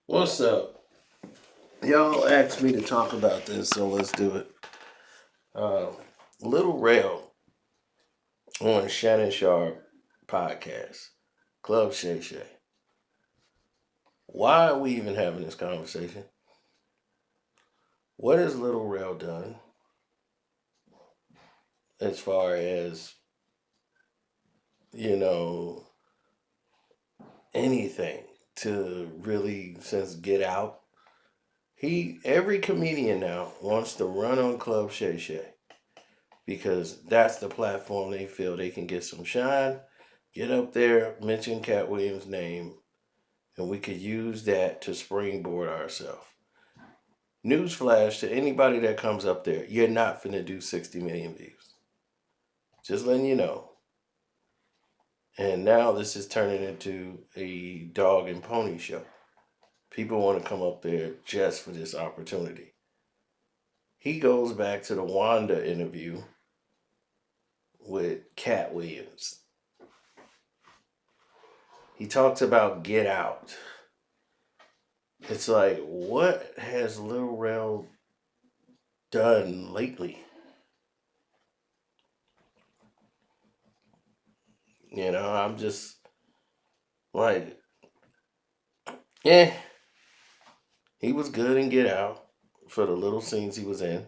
What's up? Y'all asked me to talk about this, so let's do it. Uh, Lil Rel on Shannon Sharp podcast, Club Shay Shay. Why are we even having this conversation? What has Lil Rel done as far as, you know, anything to really since Get Out? Every comedian now wants to run on Club Shay Shay because that's the platform they feel they can get some shine, get up there, mention Cat Williams' name, and we could use that to springboard ourselves. Newsflash to anybody that comes up there, you're not finna do 60 million views. Just letting you know. And now this is turning into a dog and pony show. People want to come up there just for this opportunity. He goes back to the Wanda interview with Cat Williams. He talks about Get Out. It's like, what has Lil Rel done lately? I'm just like, yeah, he was good in Get Out for the little scenes he was in.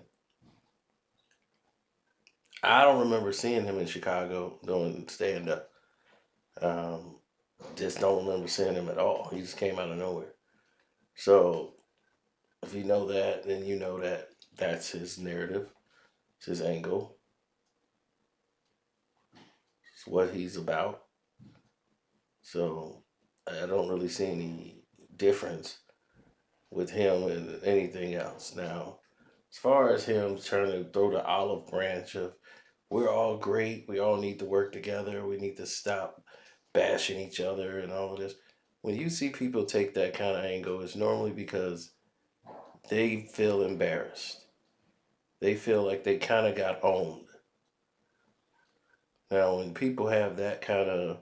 I don't remember seeing him in Chicago doing stand up. Um, just don't remember seeing him at all. He just came out of nowhere. So if you know that, then you know that that's his narrative, it's his angle, it's what he's about. So I don't really see any difference with him and anything else. Now, as far as him trying to throw the olive branch of we're all great, we all need to work together, we need to stop bashing each other and all of this. When you see people take that kind of angle, it's normally because they feel embarrassed. They feel like they kind of got owned. Now, when people have that kind of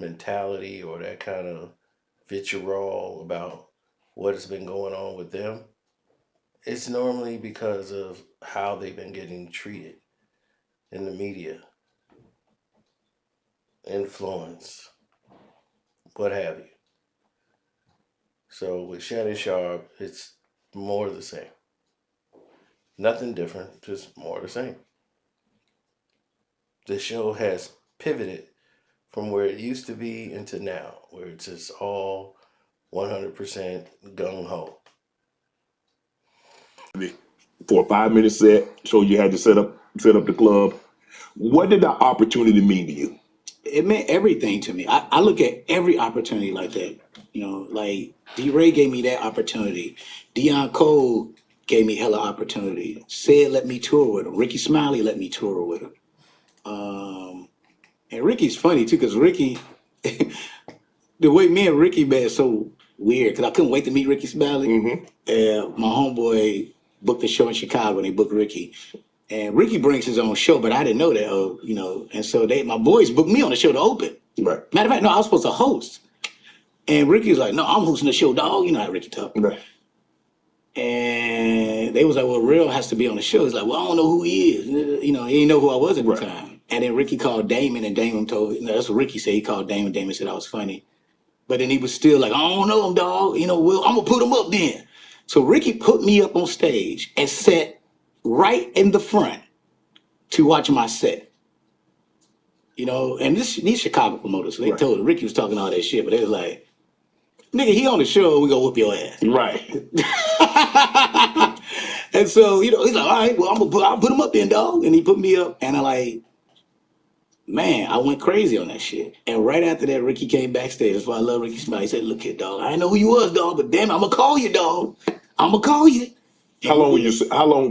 mentality or that kind of vitriol about what has been going on with them, it's normally because of how they've been getting treated in the media, influence, what have you. So with Shannon Sharp, it's more the same. Nothing different, just more the same. The show has pivoted from where it used to be into now, where it's just all 100% gung ho. For a 5 minute set, so you had to set up the club. What did that opportunity mean to you? It meant everything to me. I look at every opportunity like that. Like D Ray gave me that opportunity. Deion Cole gave me hella opportunity. Said let me tour with him. Ricky Smiley let me tour with him. And Ricky's funny too, because Ricky, the way me and Ricky met is so weird. Because I couldn't wait to meet Ricky Smiley. And my homeboy booked a show in Chicago, and they booked Ricky. And Ricky brings his own show, but I didn't know that. And so my boys booked me on the show to open. Right. Matter of fact, no, I was supposed to host. And Ricky was like, "No, I'm hosting the show, dog." You know how Ricky talk. Right. And they was like, "Well, Real has to be on the show." He's like, "Well, I don't know who he is." He didn't know who I was at the Right. time. And then Ricky called Damon, and Damon told, that's what Ricky said. He called Damon. Damon said I was funny. But then he was still like, "I don't know him, dog. Well, I'm going to put him up then." So Ricky put me up on stage and sat right in the front to watch my set. And these Chicago promoters, so they Right. told Ricky was talking all that shit, but they was like, "Nigga, he on the show, we gonna whoop your ass." Right. And so, he's like, "All right, well, I'll put him up then, dog." And he put me up, and man, I went crazy on that shit. And right after that, Ricky came backstage. That's why I love Ricky Smiley. He said, "Look here, dog, I didn't know who you was, dog, but damn it, I'm gonna call you, dog. I'm gonna call you." How long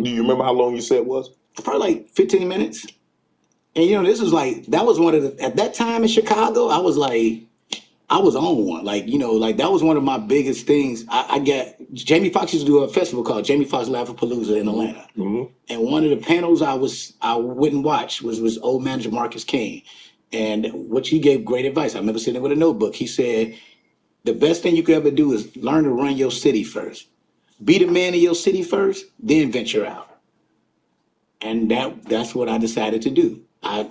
do you remember how long your set was? Probably like 15 minutes. And this was that was one of at that time in Chicago, I was on one. Like that was one of my biggest things. I got Jamie Foxx used to do a festival called Jamie Foxx Palooza in Atlanta. Mm-hmm. And one of the panels I wouldn't watch was old manager Marcus King. And which he gave great advice. I remember sitting there with a notebook. He said, the best thing you could ever do is learn to run your city first. Be the man in your city first, then venture out. And that's what I decided to do. I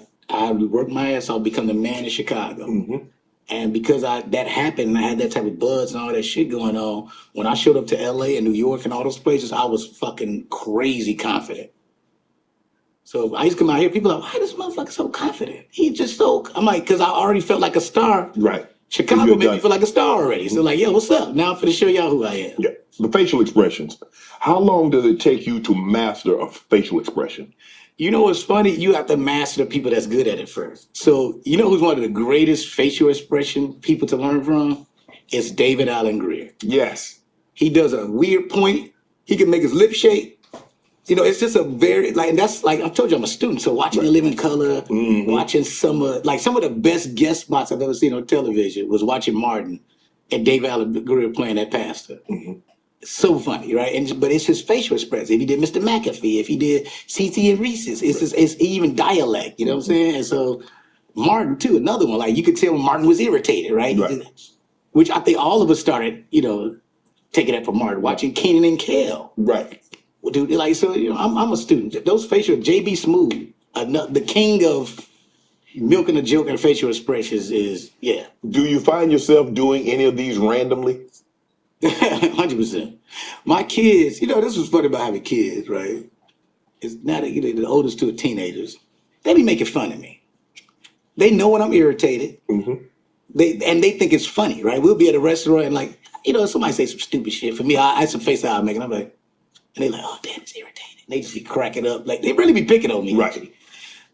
worked my ass off, become the man in Chicago. And because that happened, and I had that type of buzz and all that shit going on, when I showed up to LA and New York and all those places, I was fucking crazy confident. So I used to come out here, people are like, why this motherfucker so confident? He just so, I'm like, because I already felt like a star. Right. Chicago made me feel like a star already. So like, yo, what's up? Now I'm finna show y'all who I am. Yeah. The facial expressions. How long does it take you to master a facial expression? You know what's funny? You have to master the people that's good at it first. So you know who's one of the greatest facial expression people to learn from? It's David Allen Greer. Yes. He does a weird point. He can make his lip shake. You know, it's just a very, like, and that's like, I told you I'm a student. So watching The Living Color, watching some of the best guest spots I've ever seen on television was watching Martin and David Allen Greer playing that pastor. So funny, right? But it's his facial expression. If he did Mr. McAfee, if he did CT and Reese's, it's even dialect, you know what I'm saying? And so Martin too, another one. Like you could tell when Martin was irritated, right? Which I think all of us started, you know, taking that from Martin, watching Kenan and Kel. Right. Dude, like so, you know, I'm a student. Those facial, JB Smooth, the king of milking a joke and facial expressions is, yeah. Do you find yourself doing any of these randomly? 100%. My kids, you know, this was funny about having kids, right? It's not, you know, the oldest two are teenagers. They be making fun of me. They know when I'm irritated. They think it's funny, right? We'll be at a restaurant and like, you know, somebody say some stupid shit. For me, I some face I'll make, and I'm like, and they like, oh damn, it's irritating. They just be cracking up, like they really be picking on me. Right.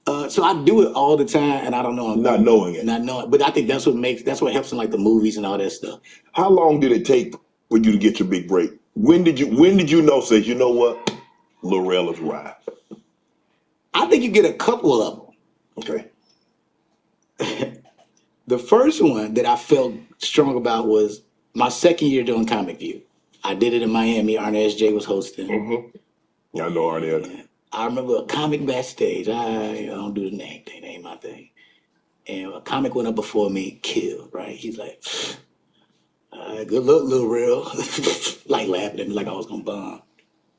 So I do it all the time, and I don't know. Not knowing it. Not knowing, but I think that's what helps in like the movies and all that stuff. How long did it take for you to get your big break? When did you know, say, you know what, Lil Rel has arrived? I think you get a couple of them. Okay. The first one that I felt strong about was my second year doing Comic View. I did it in Miami. Arnett J was hosting. Yeah, I know Arnett. I remember a comic backstage. I don't do the name thing. That ain't my thing. And a comic went up before me, killed, right? He's like, good luck, Lil Rel. Like laughing at me like I was gonna bomb.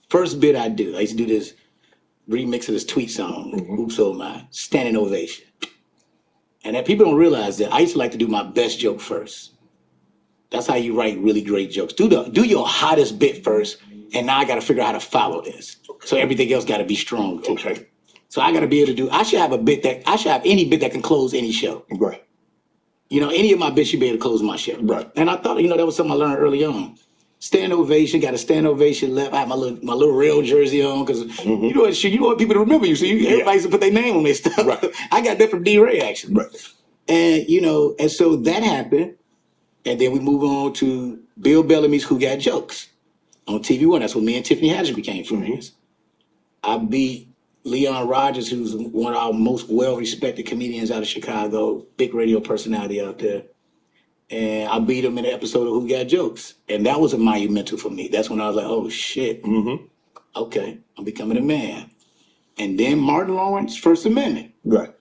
First bit I do, I used to do this remix of this tweet song, Oops Oh My, standing ovation. And that people don't realize that I used to like to do my best joke first. That's how you write really great jokes. Do your hottest bit first, and now I got to figure out how to follow this. So everything else got to be strong too. Okay. So I got to be able to I should have any bit that can close any show. Right. You know, any of my bits should be able to close my show. Right. And I thought, you know, that was something I learned early on. Stand ovation, got a stand ovation left. I had my little Rel jersey on because you know what people to remember you. So everybody used to put their name on their stuff. Right. I got that from D-Ray actually. Right. And you know, and so that happened. And then we move on to Bill Bellamy's Who Got Jokes on TV One. That's when me and Tiffany Haddish became friends. I beat Leon Rogers, who's one of our most well-respected comedians out of Chicago, big radio personality out there. And I beat him in an episode of Who Got Jokes. And that was a monumental for me. That's when I was like, oh shit. Okay, I'm becoming a man. And then Martin Lawrence, First Amendment. Right.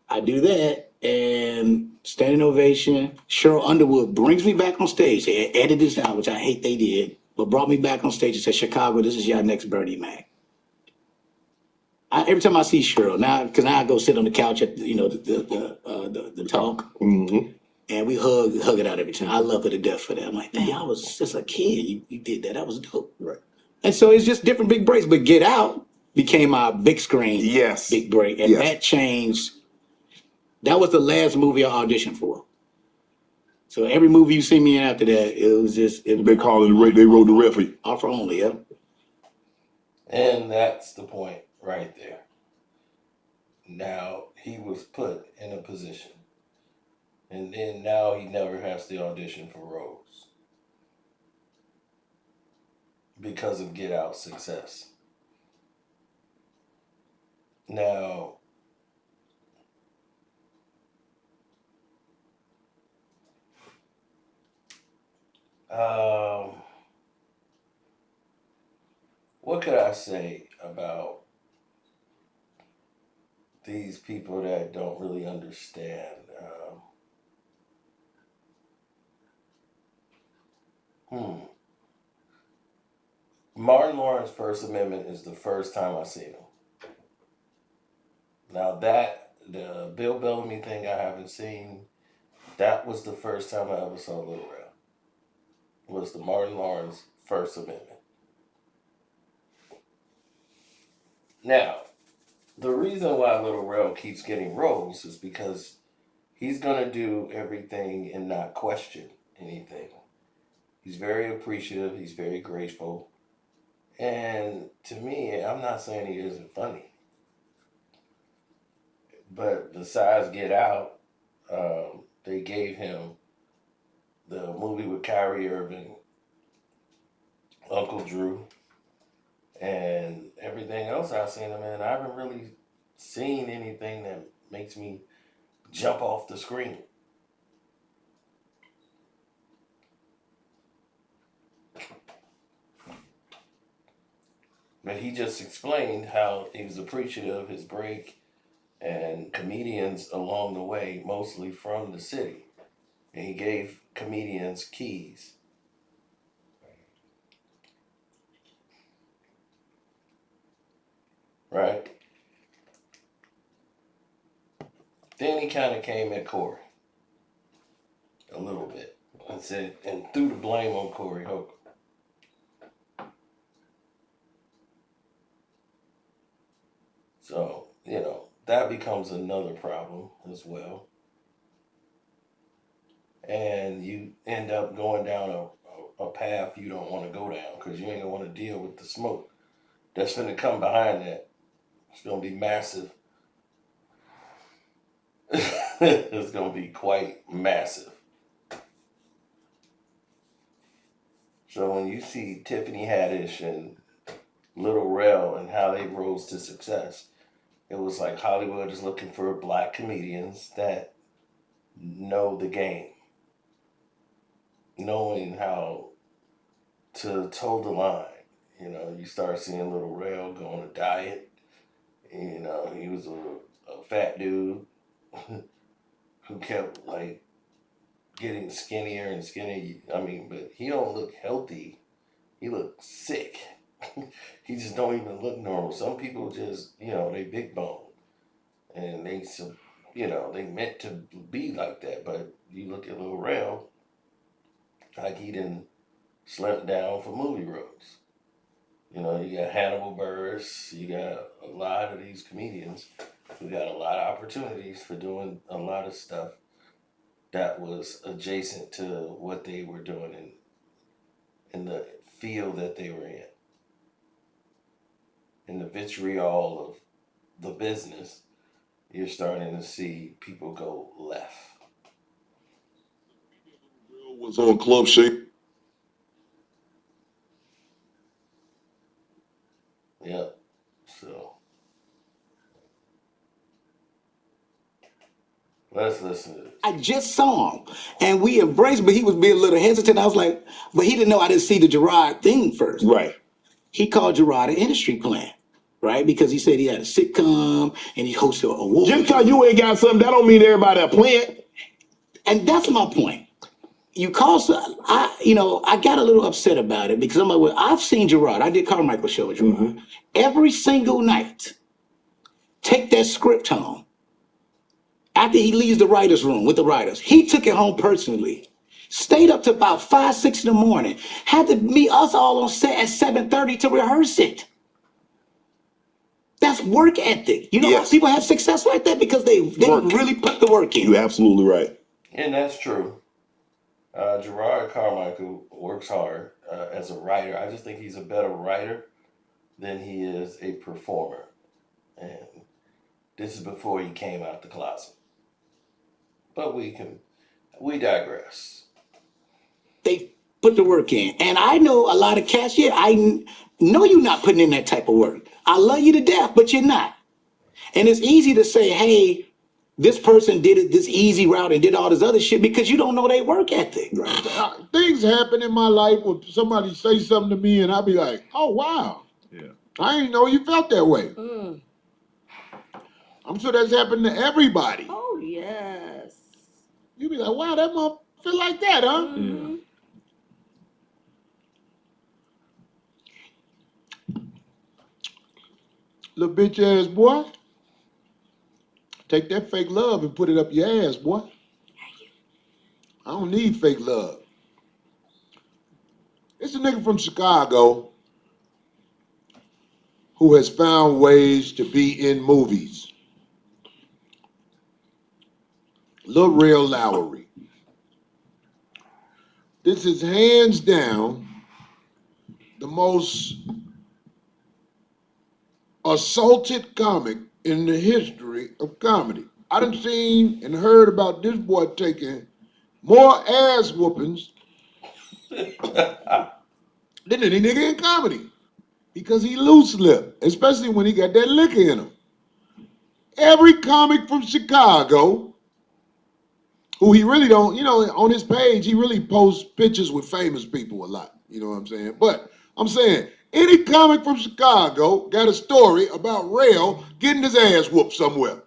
I do that, and standing ovation. Cheryl Underwood brings me back on stage. They edited this out, which I hate they did, but brought me back on stage and said, Chicago, this is your next Bernie Mac. Every time I see Cheryl, because now I go sit on the couch at the talk, and we hug it out every time. I love her to death for that. I'm like, dang, I was just a kid. You did that. That was dope. Right. And so it's just different big breaks. But Get Out became my big screen big break, and that changed. That was the last movie I auditioned for. So every movie you see me in after that, it was just... They wrote the rep for you. Offer only, yeah. And that's the point right there. Now, he was put in a position. And then now he never has to audition for roles. Because of Get Out's success. Now... what could I say about these people that don't really understand Hmm. Martin Lawrence First Amendment is the first time I seen him. Now that the Bill Bellamy thing I haven't seen. That was the first time I ever saw Lil Rel. Was the Martin Lawrence First Amendment. Now, the reason why Lil Rel keeps getting roles is because he's gonna do everything and not question anything. He's very appreciative. He's very grateful. And to me, I'm not saying he isn't funny, but besides Get Out, they gave him the movie with Kyrie Irving, Uncle Drew, and everything else I've seen him in. I haven't really seen anything that makes me jump off the screen. But he just explained how he was appreciative of his break and comedians along the way, mostly from the city. And he gave comedians keys. Right? Then he kind of came at Corey a little bit and said, and threw the blame on Corey Holcomb. So, that becomes another problem as well. And you end up going down a path you don't want to go down because you ain't going to want to deal with the smoke that's going to come behind that. It's going to be massive. It's going to be quite massive. So when you see Tiffany Haddish and Lil Rel and how they rose to success, it was like Hollywood is looking for black comedians that know the game, knowing how to toe the line. You start seeing Lil Rel go on a diet. He was a fat dude who kept like getting skinnier and skinnier. But he don't look healthy. He looks sick. He just don't even look normal. Some people just, they big bone. And they meant to be like that. But you look at Lil Rel, like he didn't slimmed down for movie roles. You got Hannibal Buress, you got a lot of these comedians who got a lot of opportunities for doing a lot of stuff that was adjacent to what they were doing in the field that they were in the vitriol of the business. You're starting to see people go left. Was on Club Shay. Yep. So let's listen to this. I just saw him and we embraced, but he was being a little hesitant. I was like, but he didn't know I didn't see the Gerard thing first. Right. He called Gerard an industry plant, right? Because he said he had a sitcom and he hosted an award. Just because you ain't got something, that don't mean everybody a plant. And that's my point. You call I got a little upset about it because I'm like, well, I've seen Gerard. I did Carmichael show with Gerard. Mm-hmm. Every single night, take that script home. After he leaves the writer's room with the writers, he took it home personally. Stayed up to about 5, 6 in the morning. Had to meet us all on set at 7:30 to rehearse it. That's work ethic. You know why people have success like that? Because they really put the work in. You're absolutely right. And that's true. Gerard Carmichael works hard as a writer. I just think he's a better writer than he is a performer. And this is before he came out the closet. But we digress. They put the work in. And I know a lot of cats, I know you're not putting in that type of work. I love you to death, but you're not. And it's easy to say, hey, this person did it this easy route and did all this other shit because you don't know their work ethic. Right. Things happen in my life where somebody say something to me and I'll be like, oh, wow. Yeah. I didn't know you felt that way. Mm. I'm sure that's happened to everybody. Oh, yes. You be like, wow, that motherfucker feel like that, huh? Mm-hmm. Little bitch ass boy. Take that fake love and put it up your ass, boy. I don't need fake love. It's a nigga from Chicago who has found ways to be in movies. Lil Rel Lowry. This is hands down the most assaulted comic in the history of comedy. I done seen and heard about this boy taking more ass whoopings than any nigga in comedy because he loose lip, especially when he got that liquor in him. Every comic from Chicago, who he really don't, on his page, he really posts pictures with famous people a lot. You know what I'm saying? But I'm saying, any comic from Chicago got a story about Rail getting his ass whooped somewhere.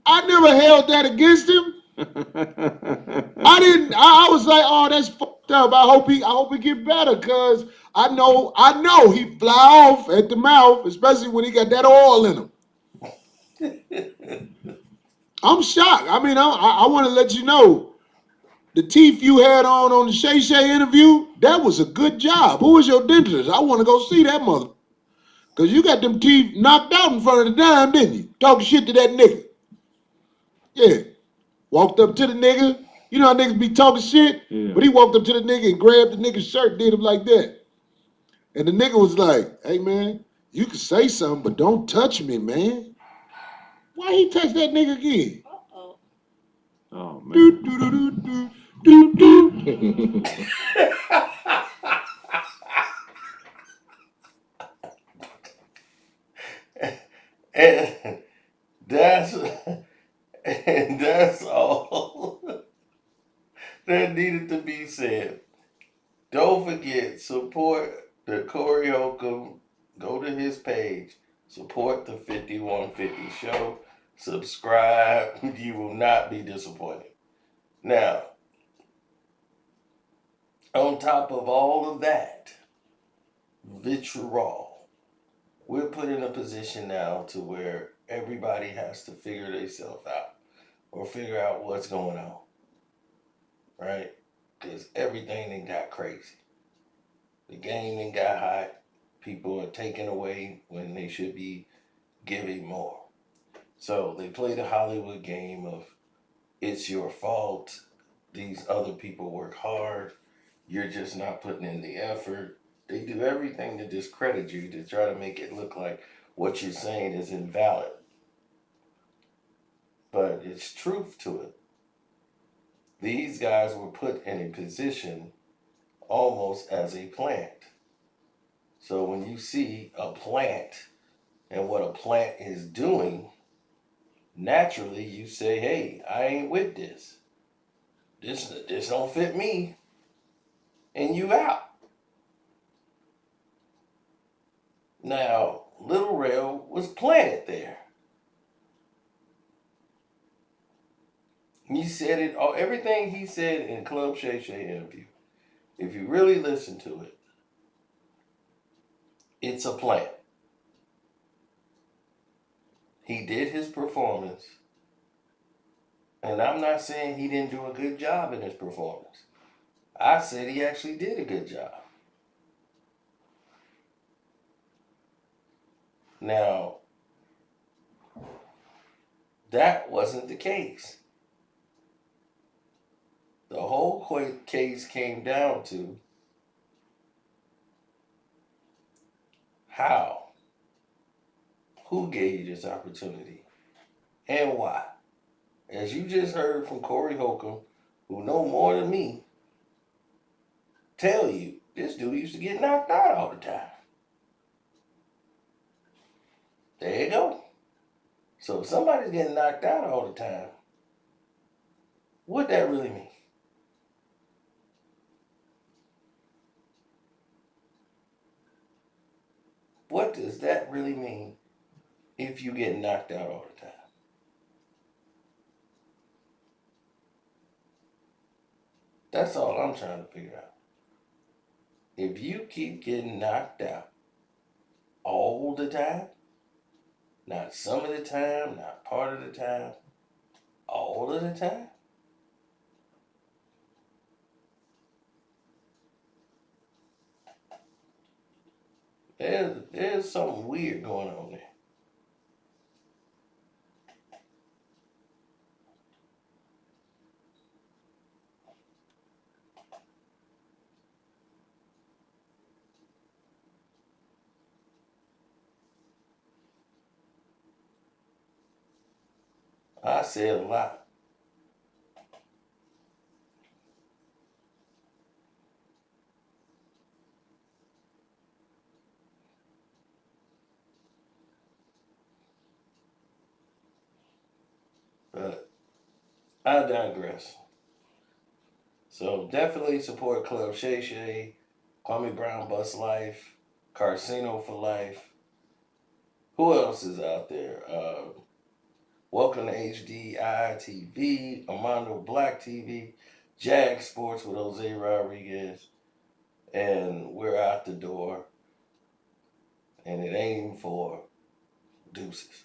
I never held that against him. I didn't. I was like, oh, that's fucked up. I hope he get better, cause I know he fly off at the mouth, especially when he got that oil in him. I'm shocked. I mean, I want to let you know, the teeth you had on the Shay interview, that was a good job. Who was your dentist? I want to go see that mother. Cause you got them teeth knocked out in front of the dime, didn't you? Talking shit to that nigga. Yeah. Walked up to the nigga. You know how niggas be talking shit? Yeah. But he walked up to the nigga and grabbed the nigga's shirt, did him like that. And the nigga was like, hey man, you can say something, but don't touch me, man. Why he touch that nigga again? Uh-oh. Oh man. Do, do, do, do, do, do, do. And that's and that's all that needed to be said. Don't forget, support the Corey Holcomb. Go to his page. Support the 5150 show. Subscribe. You will not be disappointed. Now, on top of all of that, vitriol, we're put in a position now to where everybody has to figure themselves out or figure out what's going on, right? Because everything then got crazy. The game then got hot. People are taking away when they should be giving more. So they play the Hollywood game of it's your fault. These other people work hard. You're just not putting in the effort. They do everything to discredit you to try to make it look like what you're saying is invalid. But it's truth to it. These guys were put in a position almost as a plant. So when you see a plant and what a plant is doing, naturally you say, hey, I ain't with this. This don't fit me. And you out. Now, Lil Rel was planted there. He said it all, everything he said in Club Shay interview. If you really listen to it, it's a plant. He did his performance. And I'm not saying he didn't do a good job in his performance. I said he actually did a good job. Now, that wasn't the case. The whole case came down to how, who gave you this opportunity, and why. As you just heard from Corey Holcomb, who know more than me, tell you this dude used to get knocked out all the time. There you go. So if somebody's getting knocked out all the time, what that really mean? What does that really mean if you get knocked out all the time? That's all I'm trying to figure out. If you keep getting knocked out, all the time, not some of the time, not part of the time, all of the time. There's something weird going on there. I said a lot. But I digress. So definitely support Club Shay Shay, Kwame Brown Bus Life, Carcino for Life. Who else is out there? Welcome to HDI TV, Armando Black TV, Jag Sports with Jose Rodriguez, and we're out the door. And it ain't for deuces.